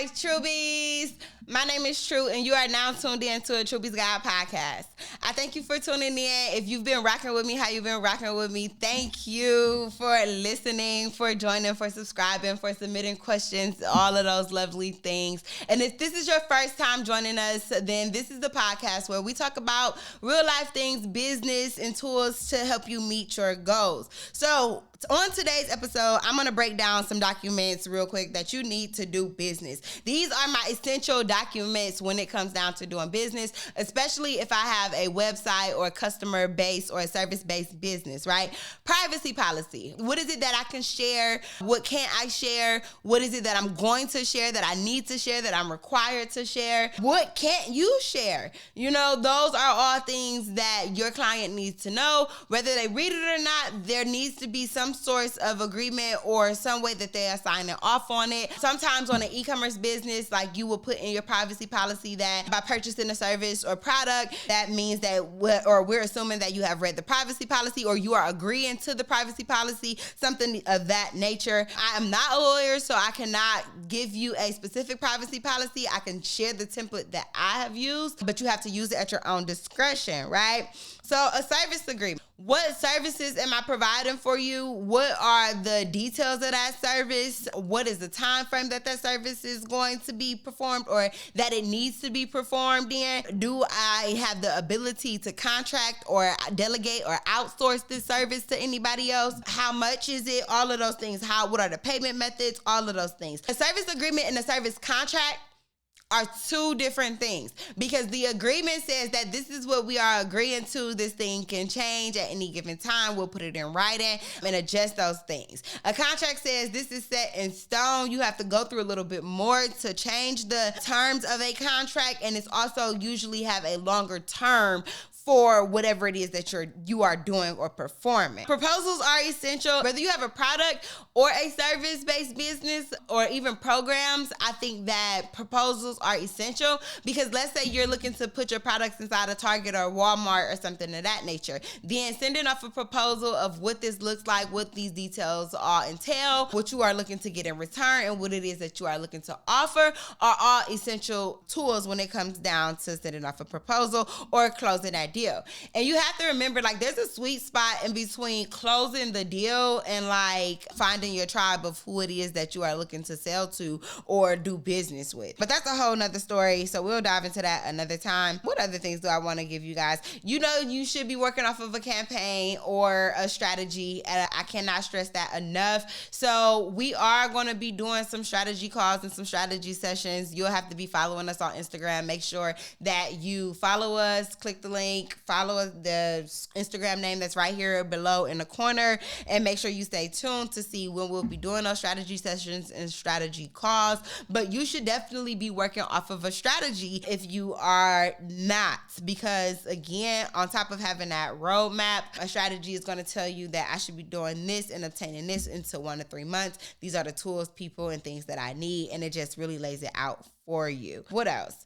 Hi, Trubies. My name is True, and you are now tuned in to a Trubies Guide podcast. I thank you for tuning in. If you've been rocking with me, how you've been rocking with me, thank you for listening, for joining, for subscribing, for submitting questions, all of those lovely things. And if this is your first time joining us, then this is the podcast where we talk about real life things, business, and tools to help you meet your goals. So on today's episode, I'm going to break down some documents real quick that you need to do business. These are my essential documents when it comes down to doing business, especially if I have a website or a customer-based or a service-based business, right? Privacy policy. What is it that I can share? What can't I share? What is it that I'm going to share, that I need to share, that I'm required to share? What can't you share? You know, those are all things that your client needs to know. Whether they read it or not, there needs to be some source of agreement or some way that they are signing off on it. Sometimes on an e-commerce business, like you will put in your privacy policy that by purchasing a service or product, that means that we're assuming that you have read the privacy policy or you are agreeing to the privacy policy, something of that nature. I am not a lawyer, so I cannot give you a specific privacy policy. I can share the template that I have used, but you have to use it at your own discretion, right? So a service agreement. What services am I providing for you? What are the details of that service? What is the time frame that service is going to be performed or that it needs to be performed in? Do I have the ability to contract or delegate or outsource this service to anybody else? How much is it? All of those things. What are the payment methods? All of those things. A service agreement and a service contract are two different things, because the agreement says that this is what we are agreeing to. This thing can change at any given time. We'll put it in writing and adjust those things. A contract says this is set in stone. You have to go through a little bit more to change the terms of a contract, and it's also usually have a longer term for whatever it is that you are doing or performing. Proposals are essential. Whether you have a product or a service-based business or even programs, I think that proposals are essential, because let's say you're looking to put your products inside a Target or Walmart or something of that nature. Then sending off a proposal of what this looks like, what these details all entail, what you are looking to get in return, and what it is that you are looking to offer are all essential tools when it comes down to sending off a proposal or closing that deal. And you have to remember, like, there's a sweet spot in between closing the deal and like finding your tribe of who it is that you are looking to sell to or do business with. But that's a whole nother story, so we'll dive into that another time. What other things do I want to give you guys? You know, you should be working off of a campaign or a strategy, and I cannot stress that enough. So we are going to be doing some strategy calls and some strategy sessions. You'll have to be following us on Instagram. Make sure that you follow us, click the link, follow the Instagram name that's right here below in the corner, and make sure you stay tuned to see when we'll be doing those strategy sessions and strategy calls. But you should definitely be working off of a strategy if you are not, because again, on top of having that roadmap, a strategy is going to tell you that I should be doing this and obtaining this into 1 to 3 months. These are the tools, people, and things that I need, and it just really lays it out for you. What else?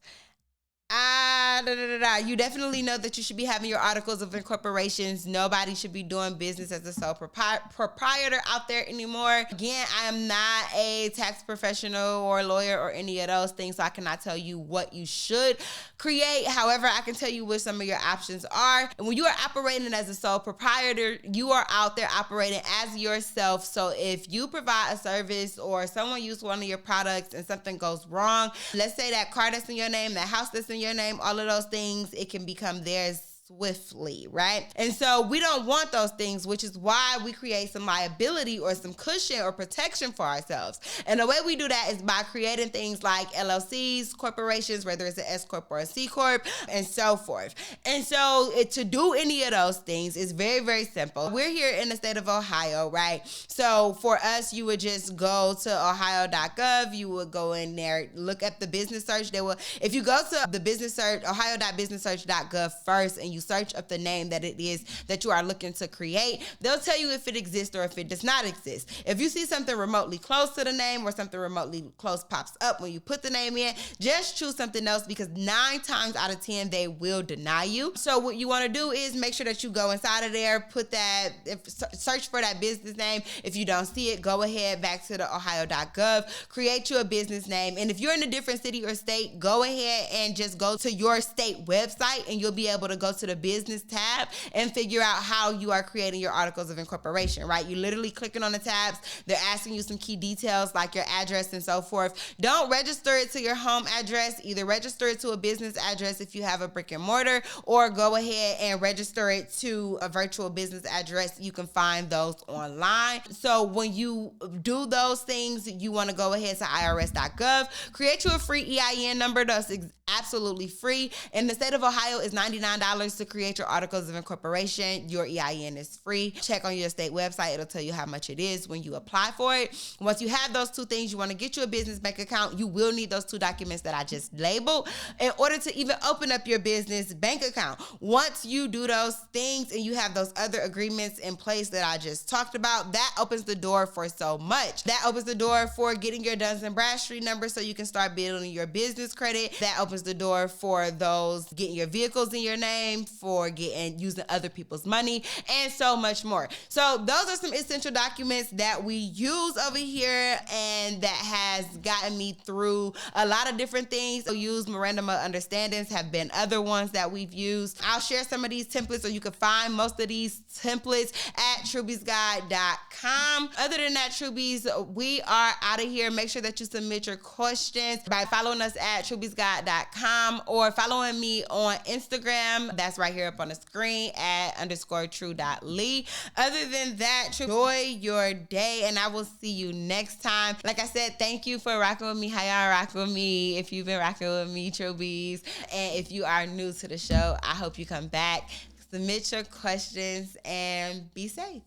You definitely know that you should be having your articles of incorporations. Nobody should be doing business as a sole proprietor out there anymore. Again, I am not a tax professional or lawyer or any of those things, so I cannot tell you what you should create. However, I can tell you what some of your options are. And when you are operating as a sole proprietor, you are out there operating as yourself. So if you provide a service or someone uses one of your products and something goes wrong, let's say that car that's in your name, that house that's in your name, all of those things, it can become theirs swiftly, right? And so we don't want those things, which is why we create some liability or some cushion or protection for ourselves. And the way we do that is by creating things like LLCs, corporations, whether it's an S Corp or a C Corp, and so forth. And so to do any of those things is very, very simple. We're here in the state of Ohio, right? So for us, you would just go to ohio.gov. You would go in there, look at the business search. If you go to the business search, ohio.businesssearch.gov first, and you you search up the name that it is that you are looking to create, they'll tell you if it exists or if it does not exist. If you see something remotely close to the name or something remotely close pops up when you put the name in, just choose something else, because 9 times out of 10 they will deny you. So what you want to do is make sure that you go inside of there, put that, search for that business name. If you don't see it, go ahead back to the ohio.gov, create you a business name. And if you're in a different city or state, go ahead and just go to your state website and you'll be able to go to the business tab and figure out how you are creating your articles of incorporation, right? You literally clicking on the tabs. They're asking you some key details like your address and so forth. Don't register it to your home address. Either register it to a business address if you have a brick and mortar, or go ahead and register it to a virtual business address. You can find those online. So when you do those things, you want to go ahead to irs.gov, create you a free EIN number that's absolutely free. In the state of Ohio, it's $99 to create your articles of incorporation. Your EIN is free. Check on your state website. It'll tell you how much it is when you apply for it. Once you have those 2 things, you want to get you a business bank account. You will need those 2 documents that I just labeled in order to even open up your business bank account. Once you do those things and you have those other agreements in place that I just talked about, that opens the door for so much. That opens the door for getting your Duns & Bradstreet number so you can start building your business credit. That opens the door for those getting your vehicles in your name, for using other people's money, and so much more. So those are some essential documents that we use over here and that has gotten me through a lot of different things. So use memorandum of understandings, have been other ones that we've used. I'll share some of these templates so you can find most of these templates at trubiesguide.com. Other than that, Trubies, we are out of here. Make sure that you submit your questions by following us at trubiesguide.com or following me on Instagram. That's right here up on the screen at _true.lee. Other than that, enjoy your day and I will see you next time. Like I said, thank you for rocking with me. How y'all rocking with me? If you've been rocking with me, Trubies, and if you are new to the show, I hope you come back. Submit your questions and be safe.